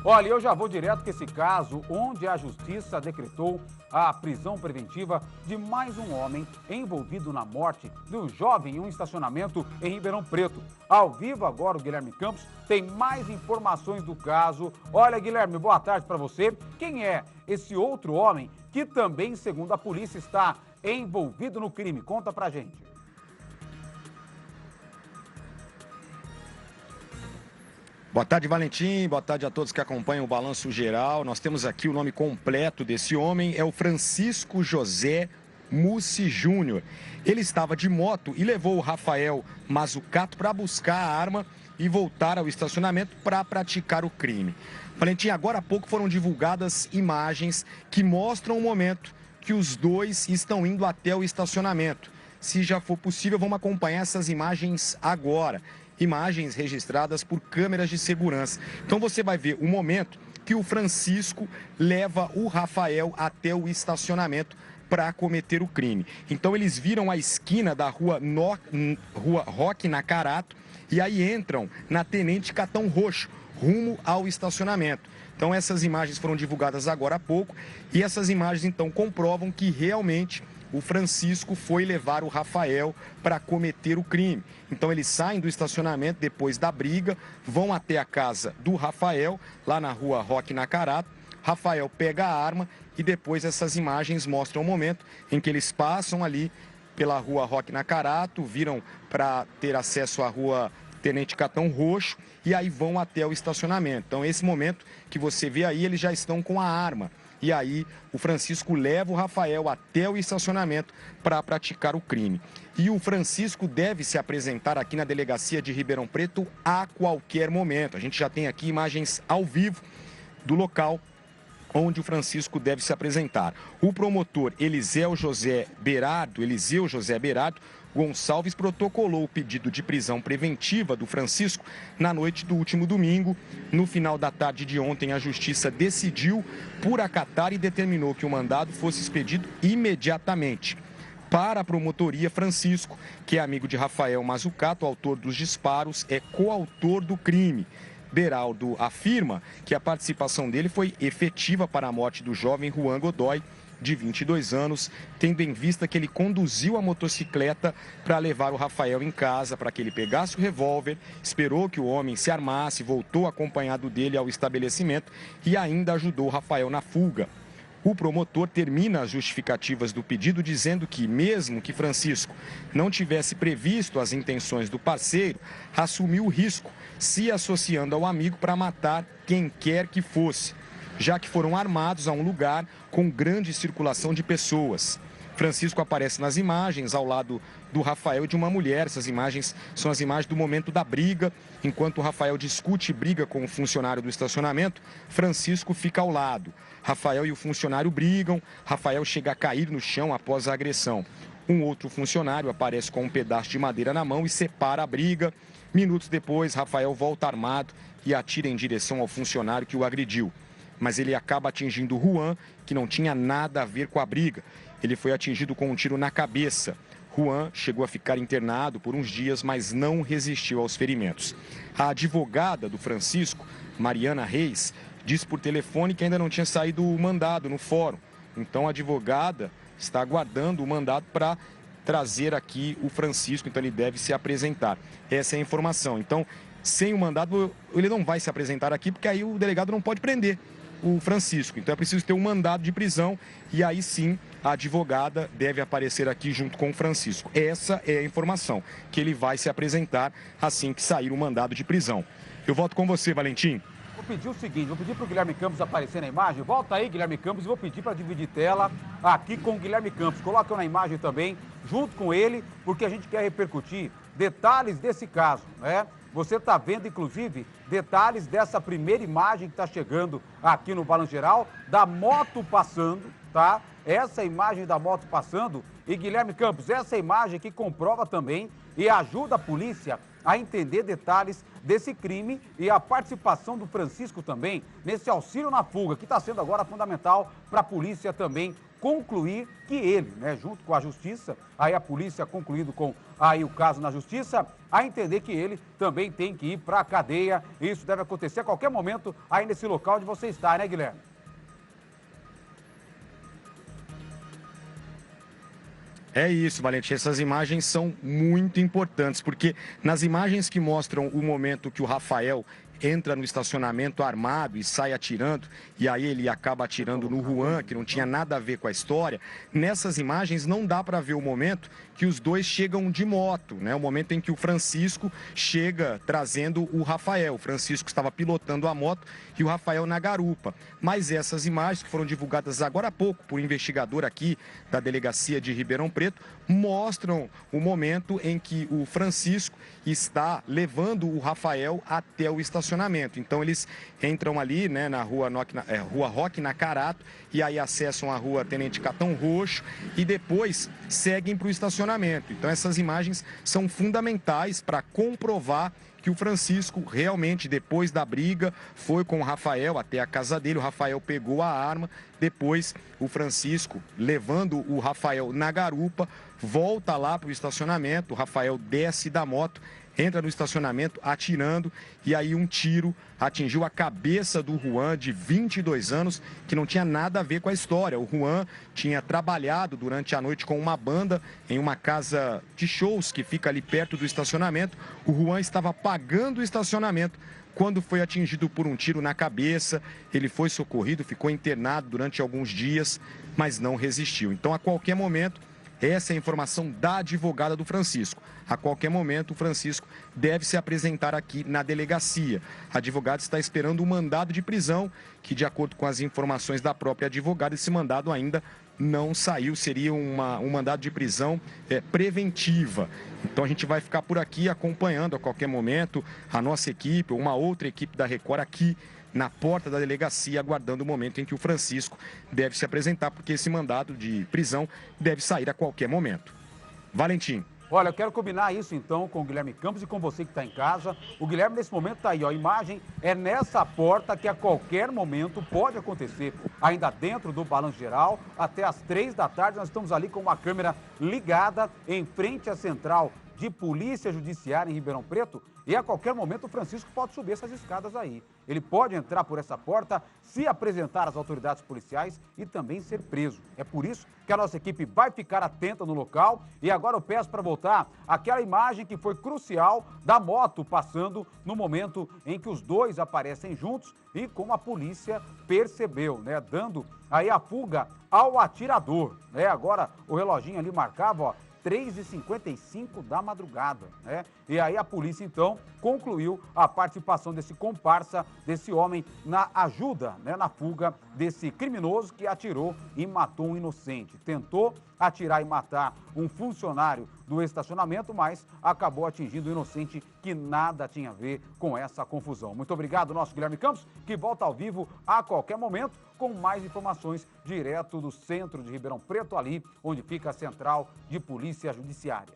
Olha, eu já vou direto com esse caso onde a justiça decretou a prisão preventiva de mais um homem envolvido na morte de um jovem em um estacionamento em Ribeirão Preto. Ao vivo agora o Guilherme Campos tem mais informações do caso. Olha, Guilherme, boa tarde para você. Quem é esse outro homem que também, segundo a polícia, está envolvido no crime? Conta pra gente. Boa tarde, Valentim. Boa tarde a todos que acompanham o Balanço Geral. Nós temos aqui o nome completo desse homem, é o Francisco José Mussi Júnior. Ele estava de moto e levou o Rafael Mazzucato para buscar a arma e voltar ao estacionamento para praticar o crime. Valentim, agora há pouco foram divulgadas imagens que mostram o momento que os dois estão indo até o estacionamento. Se já for possível, vamos acompanhar essas imagens agora. Imagens registradas por câmeras de segurança. Então você vai ver o momento que o Francisco leva o Rafael até o estacionamento para cometer o crime. Então eles viram a esquina da rua Roque Nacarato e aí entram na Tenente Catão Roxo, rumo ao estacionamento. Então essas imagens foram divulgadas agora há pouco e essas imagens então comprovam que realmente o Francisco foi levar o Rafael para cometer o crime. Então eles saem do estacionamento depois da briga, vão até a casa do Rafael, lá na rua Roque Nacarato. Rafael pega a arma e depois essas imagens mostram o momento em que eles passam ali pela rua Roque Nacarato, viram para ter acesso à rua Tenente Catão Roxo e aí vão até o estacionamento. Então esse momento que você vê aí, eles já estão com a arma. E aí o Francisco leva o Rafael até o estacionamento para praticar o crime. E o Francisco deve se apresentar aqui na delegacia de Ribeirão Preto a qualquer momento. A gente já tem aqui imagens ao vivo do local onde o Francisco deve se apresentar. O promotor Eliseu José Berardo Gonçalves protocolou o pedido de prisão preventiva do Francisco na noite do último domingo. No final da tarde de ontem, a Justiça decidiu por acatar e determinou que o mandado fosse expedido imediatamente. Para a promotoria, Francisco, que é amigo de Rafael Mazzucato, autor dos disparos, é coautor do crime. Beraldo afirma que a participação dele foi efetiva para a morte do jovem Juan Godoy, de 22 anos, tendo em vista que ele conduziu a motocicleta para levar o Rafael em casa, para que ele pegasse o revólver, esperou que o homem se armasse, voltou acompanhado dele ao estabelecimento e ainda ajudou o Rafael na fuga. O promotor termina as justificativas do pedido dizendo que, mesmo que Francisco não tivesse previsto as intenções do parceiro, assumiu o risco, se associando ao amigo para matar quem quer que fosse, já que foram armados a um lugar com grande circulação de pessoas. Francisco aparece nas imagens ao lado do Rafael e de uma mulher. Essas imagens são as imagens do momento da briga. Enquanto o Rafael discute e briga com o funcionário do estacionamento, Francisco fica ao lado. Rafael e o funcionário brigam. Rafael chega a cair no chão após a agressão. Um outro funcionário aparece com um pedaço de madeira na mão e separa a briga. Minutos depois, Rafael volta armado e atira em direção ao funcionário que o agrediu. Mas ele acaba atingindo o Juan, que não tinha nada a ver com a briga. Ele foi atingido com um tiro na cabeça. Juan chegou a ficar internado por uns dias, mas não resistiu aos ferimentos. A advogada do Francisco, Mariana Reis, disse por telefone que ainda não tinha saído o mandado no fórum. Então a advogada está aguardando o mandado para trazer aqui o Francisco, então ele deve se apresentar. Essa é a informação. Então, sem o mandado, ele não vai se apresentar aqui, porque aí o delegado não pode prender o Francisco. Então é preciso ter um mandado de prisão e aí sim a advogada deve aparecer aqui junto com o Francisco. Essa é a informação, que ele vai se apresentar assim que sair o mandado de prisão. Eu volto com você, Valentim. Vou pedir o seguinte, vou pedir para o Guilherme Campos aparecer na imagem. Volta aí, Guilherme Campos, e vou pedir para dividir tela aqui com o Guilherme Campos. Coloca na imagem também, junto com ele, porque a gente quer repercutir detalhes desse caso, né? Você está vendo, inclusive, detalhes dessa primeira imagem que está chegando aqui no Balanço Geral, da moto passando, tá? Essa imagem da moto passando. E, Guilherme Campos, essa imagem que comprova também e ajuda a polícia a entender detalhes desse crime e a participação do Francisco também nesse auxílio na fuga, que está sendo agora fundamental para a polícia também concluir que ele, né, junto com a justiça, aí a polícia concluindo com aí o caso na justiça, a entender que ele também tem que ir para a cadeia. Isso deve acontecer a qualquer momento aí nesse local onde você está, né, Guilherme? É isso, Valentim. Essas imagens são muito importantes, porque nas imagens que mostram o momento que o Rafael entra no estacionamento armado e sai atirando, e aí ele acaba atirando no Juan, que não tinha nada a ver com a história, nessas imagens não dá para ver o momento que os dois chegam de moto, né? O momento em que o Francisco chega trazendo o Rafael. O Francisco estava pilotando a moto e o Rafael na garupa. Mas essas imagens que foram divulgadas agora há pouco por um investigador aqui da delegacia de Ribeirão Preto mostram o momento em que o Francisco está levando o Rafael até o estacionamento. Então eles entram ali, né, na rua Roque Nacarato, e aí acessam a rua Tenente Catão Roxo e depois seguem para o estacionamento. Então essas imagens são fundamentais para comprovar que o Francisco realmente, depois da briga, foi com o Rafael até a casa dele. O Rafael pegou a arma, depois o Francisco, levando o Rafael na garupa, volta lá para o estacionamento. O Rafael desce da moto, entra no estacionamento atirando, e aí um tiro atingiu a cabeça do Juan, de 22 anos, que não tinha nada a ver com a história. O Juan tinha trabalhado durante a noite com uma banda em uma casa de shows que fica ali perto do estacionamento. O Juan estava pagando o estacionamento quando foi atingido por um tiro na cabeça. Ele foi socorrido, ficou internado durante alguns dias, mas não resistiu. Então, a qualquer momento, essa é a informação da advogada do Francisco. A qualquer momento, o Francisco deve se apresentar aqui na delegacia. A advogada está esperando um mandado de prisão, que, de acordo com as informações da própria advogada, esse mandado ainda não saiu. Seria um mandado de prisão preventiva. Então, a gente vai ficar por aqui acompanhando a qualquer momento a nossa equipe, ou uma outra equipe da Record aqui na porta da delegacia, aguardando o momento em que o Francisco deve se apresentar, porque esse mandado de prisão deve sair a qualquer momento. Valentim. Olha, eu quero combinar isso então com o Guilherme Campos e com você que está em casa. O Guilherme nesse momento está aí, ó, a imagem é nessa porta que a qualquer momento pode acontecer. Ainda dentro do Balanço Geral, até às 3 da tarde, nós estamos ali com uma câmera ligada em frente à central de Polícia Judiciária em Ribeirão Preto, e a qualquer momento o Francisco pode subir essas escadas aí. Ele pode entrar por essa porta, se apresentar às autoridades policiais e também ser preso. É por isso que a nossa equipe vai ficar atenta no local. E agora eu peço para voltar aquela imagem que foi crucial da moto passando no momento em que os dois aparecem juntos e como a polícia percebeu, né, dando aí a fuga ao atirador, né? Agora o reloginho ali marcava, ó, 3h55 da madrugada, né? E aí a polícia, então, concluiu a participação desse comparsa, desse homem, na ajuda, né, na fuga desse criminoso que atirou e matou um inocente. Tentou atirar e matar um funcionário do estacionamento, mas acabou atingindo um inocente que nada tinha a ver com essa confusão. Muito obrigado, nosso Guilherme Campos, que volta ao vivo a qualquer momento com mais informações direto do centro de Ribeirão Preto, ali onde fica a Central de Polícia Judiciária.